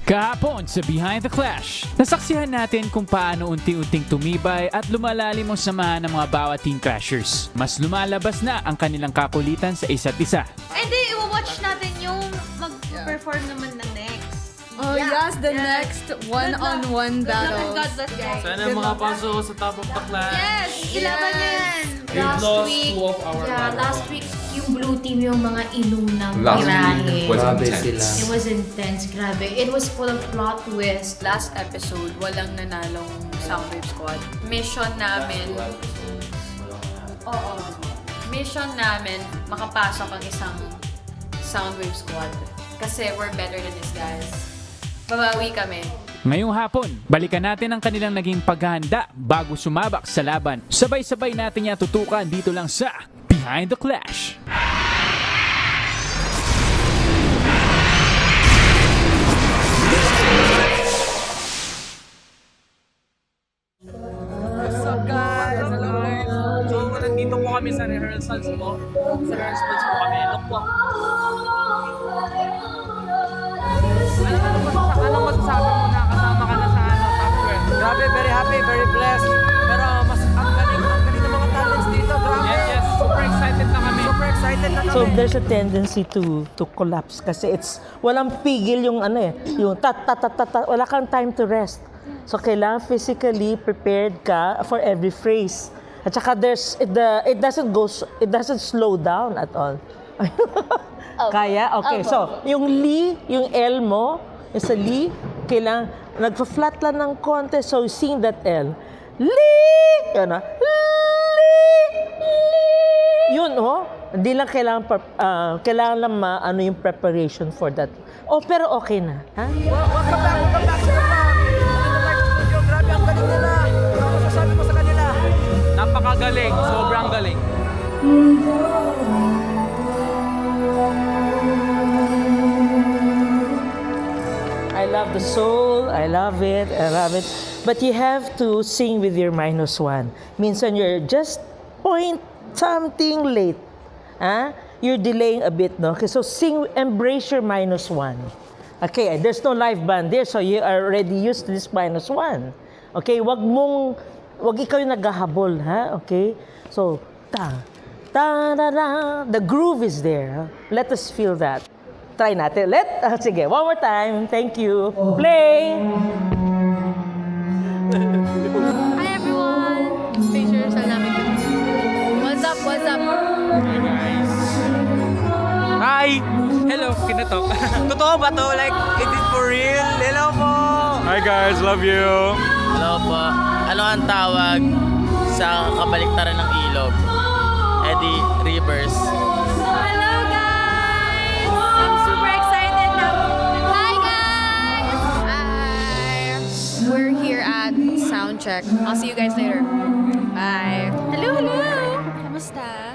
Kahapon sa Behind the Clash, nasaksihan natin kung paano unti-unting tumibay at lumalalim ang samahan ng mga bawat Team Clashers. Mas lumalabas na ang kanilang kakulitan sa isa't isa. And then, i-watch natin yung mag-perform naman na next. Oh yes, the next one-on-one battle. God bless, guys. Sana makapasok ko sa top of the class. Yes! Ilaban niya yan! We've lost 2 of our last week, yung blue team yung mga inunang Last tirahe. week was Grabe intense. sila. It was intense, grabe. It was full of plot twist. Last episode, walang nanalong Soundwave Squad. Mission namin, mission namin makapasok ang isang Soundwave Squad. Kasi we're better than this, guys. Babawi kami. Ngayong hapon, balikan natin ang kanilang naging paghahanda bago sumabak sa laban. Sabay-sabay natin niya tutukan dito lang sa Behind the Clash. What's up, guys? Hello. So, nandito po kami sa rehearsals po. Sa rehearsals po kami. Look po. Anong masasabi mo na kasama ka na sa top 12? Grabe, very happy, very blessed. Pero mas ang galing ng mga talents dito. Grabe. Yes. Super excited na kami. Super excited na kami. So there's a tendency to collapse kasi it's walang pigil yung yung wala kang time to rest. So kailangan physically prepared ka for every phrase. At saka it doesn't slow down at all. Kaya? Okay. So, yung li, yung L mo, yung sa li, kailangan, nagpa-flat lang ng konti, so sing that L. Li! Yun na. Li! Yun, oh. Hindi lang kailangan lang yung preparation for that. Oh, pero okay na. Ha? Welcome back to the vlog. Grabe, ang galing nila. Ano masasabi mo sa kanila? Napakagaling. Sobrang galing. I love the soul, I love it. But you have to sing with your -1. Minsan you're just point something late. You're delaying a bit, no? Okay, so embrace your -1. Okay, there's no live band there, so you are already used to this -1. Okay, wag ikaw yung naghahabol, ha? Okay? So, the groove is there. Huh? Let us feel that. Try natin. Sige, one more time. Thank you. Play! Hi, everyone! Picture sa namin. What's up? Hi, guys. Hi! Hello, kinatok. Totoo ba to? Like, is it for real? Hello po! Hi, guys. Love you. Hello po. Ano ang tawag sa kabaliktaran ng ilog? Eddie Rivers. Hello, guys! I'm super excited now. Hi, guys! Hi! We're here at Soundcheck. I'll see you guys later. Bye! Hello! Kamusta?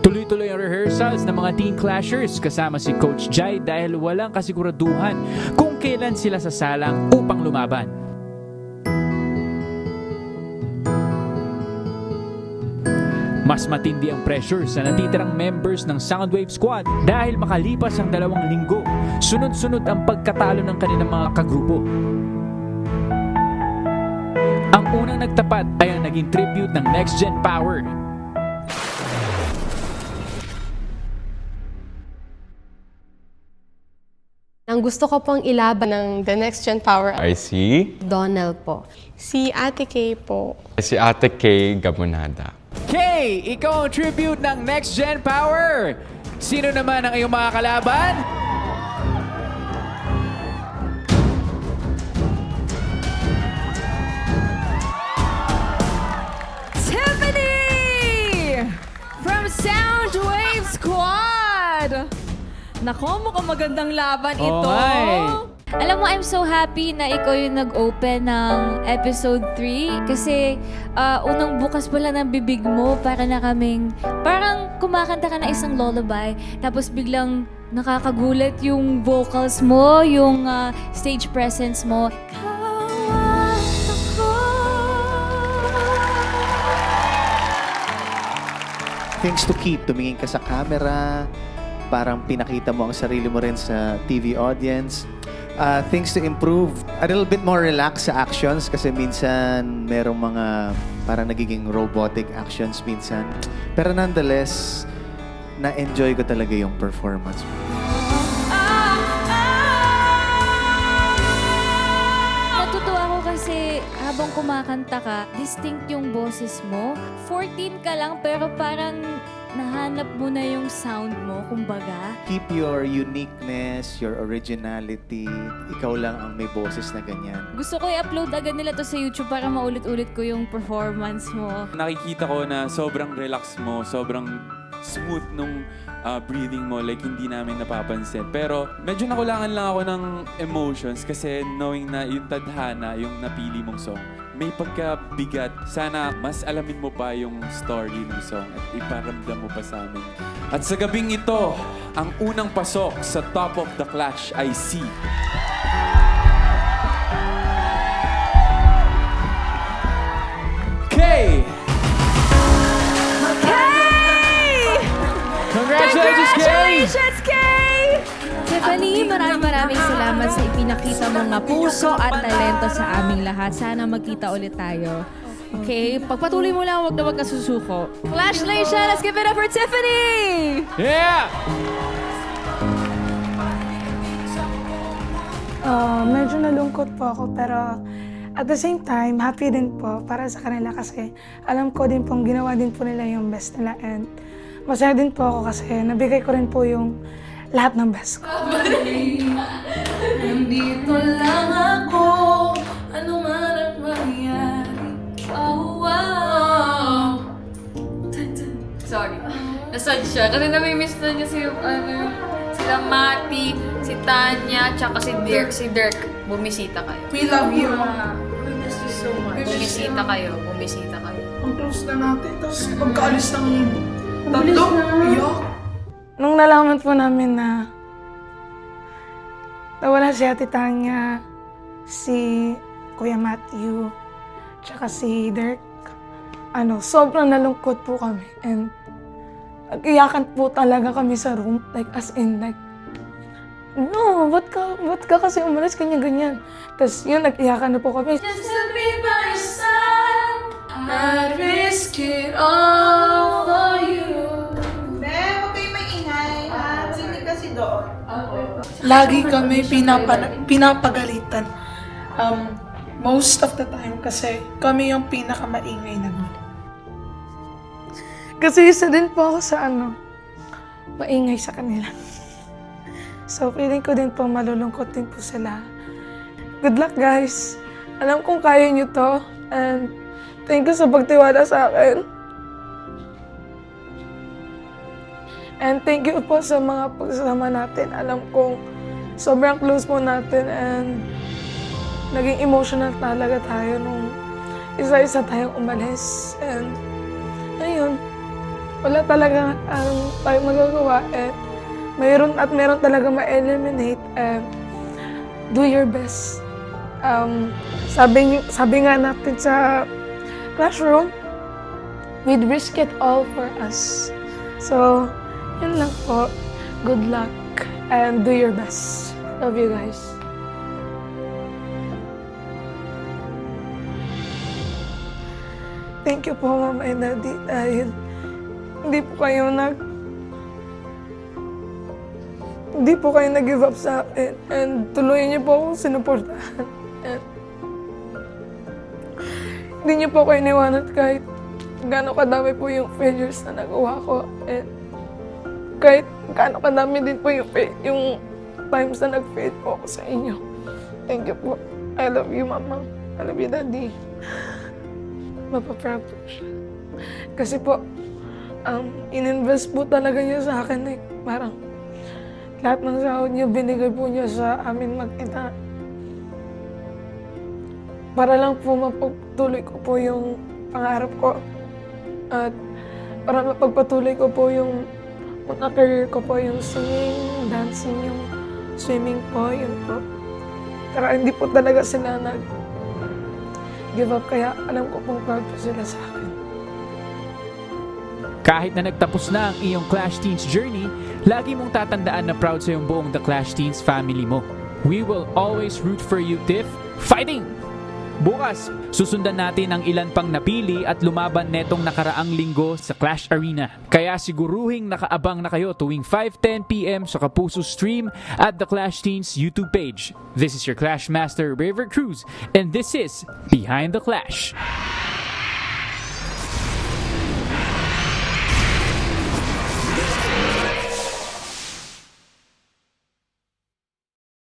Tuloy-tuloy ang rehearsals ng mga Team Clashers kasama si Coach Jai dahil walang kasiguraduhan kung kailan sila sasalang upang lumaban. Mas matindi ang pressure sa natitirang members ng Soundwave Squad dahil makalipas ang 2 linggo, sunod-sunod ang pagkatalo ng kanilang mga kagrupo. Ang unang nagtapat ay ang naging tribute ng Next Gen Power. Ang gusto ko pong ilaban ng The Next Gen Power, I see. Donald po. Si Ate Kay po. Si Ate Kay Gamonada. Kay, ikaw ang tribute ng Next Gen Power. Sino naman ang iyong mga kalaban? Tiffany! From Soundwave Squad! Nako, mukhang magandang laban ito. Alam mo, I'm so happy na ikaw yung nag-open ng episode 3 kasi unang bukas pa lang ng bibig mo para na kaming parang kumakanta ka na isang lullaby tapos biglang nakakagulat yung vocals mo, yung stage presence mo. Things to keep. Tumingin ka sa camera, parang pinakita mo ang sarili mo rin sa TV audience. Things to improve. A little bit more relaxed sa actions kasi minsan merong mga parang nagiging robotic actions minsan. Pero nonetheless, na-enjoy ko talaga yung performance mo. Natutuwa ako kasi habang kumakanta ka, distinct yung boses mo. 14 ka lang pero parang nahanap mo na yung sound mo, kumbaga. Keep your uniqueness, your originality. Ikaw lang ang may boses na ganyan. Gusto ko i-upload agad nila to sa YouTube para maulit-ulit ko yung performance mo. Nakikita ko na sobrang relax mo, sobrang smooth nung breathing mo, like hindi namin napapansin. Pero medyo nakulangan lang ako ng emotions kasi knowing na yung tadhana, yung napili mong song, may pagkabigat. Sana mas alamin mo pa yung story ng song at iparamdam mo pa sa amin. At sa gabing ito, ang unang pasok sa Top of the Clash ay si Kay! Congratulations, Kay! Tiffany, maraming salamat sa ipinakita mong nga puso at talento sa aming lahat. Sana magkita ulit tayo. Okay? Pagpatuloy mo lang, wag na wag ka susuko. Clash Nation, let's give it up for Tiffany! Yeah! Medyo nalungkot po ako pero at the same time, happy din po para sa kanila kasi alam ko din pong ginawa din po nila yung best nila and masaya din po ako kasi nabigay ko rin po yung lahat ng best ko. Nandito lang ako, ano man ang mangyari. Oh, wow. Sorry. Nasad siya. Kasi nami-miss na niya sila Mati, si Tanya, tsaka si Dirk. Si Dirk, bumisita kayo. We love you. We miss you so much. Bumisita kayo. Ang close na natin, tapos pagkaalis ng tatlo, iyak. Nung nalaman po namin na nawala si Ate Tanya, si Kuya Matthew, tsaka si Dirk, sobrang nalungkot po kami. And nag-iyakan po talaga kami sa room, like as in like, no, ba't ka kasi umalis, ganyan-ganyan. Tapos yun, nag-iyakan na po kami. Just to be by your side, I'd risk it all for you. Huwag kayo maingay. Sinig kasi doon. Lagi kami pinapagalitan. Most of the time kasi kami yung pinakamaingay na group. Kasi isa din po ako sa maingay sa kanila. So feeling ko din po malulungkot din po sila. Good luck guys! Alam kong kaya niyo to and thank you sa pagtiwala sa akin. And thank you po sa mga pagsasama natin. Alam kong sobrang close po natin and naging emotional talaga tayo nung isa-isa tayong umalis. And ayun, wala talaga tayong magagawa. And meron talaga ma-eliminate. And do your best. Sabi nga natin sa classroom, we'd risk it all for us. So, yun lang po. Good luck and do your best. Love you guys. Thank you po, Mama and Daddy, dahil hindi po kayo nag-give up sa akin and tuloy niyo po akong sinuportahan. And hindi niyo po ako iniwanan kahit gaano kadami po yung failures na nagawa ko. And kahit gaano kadami din po yung times na nag-fail po ako sa inyo. Thank you po. I love you, Mama. I love you, Daddy. Mapaproud po siya. Kasi po, in-invest po talaga niya sa akin. Parang lahat ng sahod niya, binigay po niya sa amin mag-ina. Para lang po mapagtuloy ko po yung pangarap ko. At para mapagpatuloy ko po yung career ko po, yung singing, dancing, yung swimming po, yun po. Pero hindi po talaga sila nag-give up, kaya alam ko pong proud po sila sa akin. Kahit na nagtapos na ang iyong Clash Teens journey, lagi mong tatandaan na proud sa iyong buong The Clash Teens family mo. We will always root for you, Tiff. Fighting! Bukas, susundan natin ang ilan pang napili at lumaban netong nakaraang linggo sa Clash Arena. Kaya siguruhing nakaabang na kayo tuwing 5:10 PM sa Kapuso stream at The Clash Teens YouTube page. This is your Clash Master, River Cruz, and this is Behind the Clash.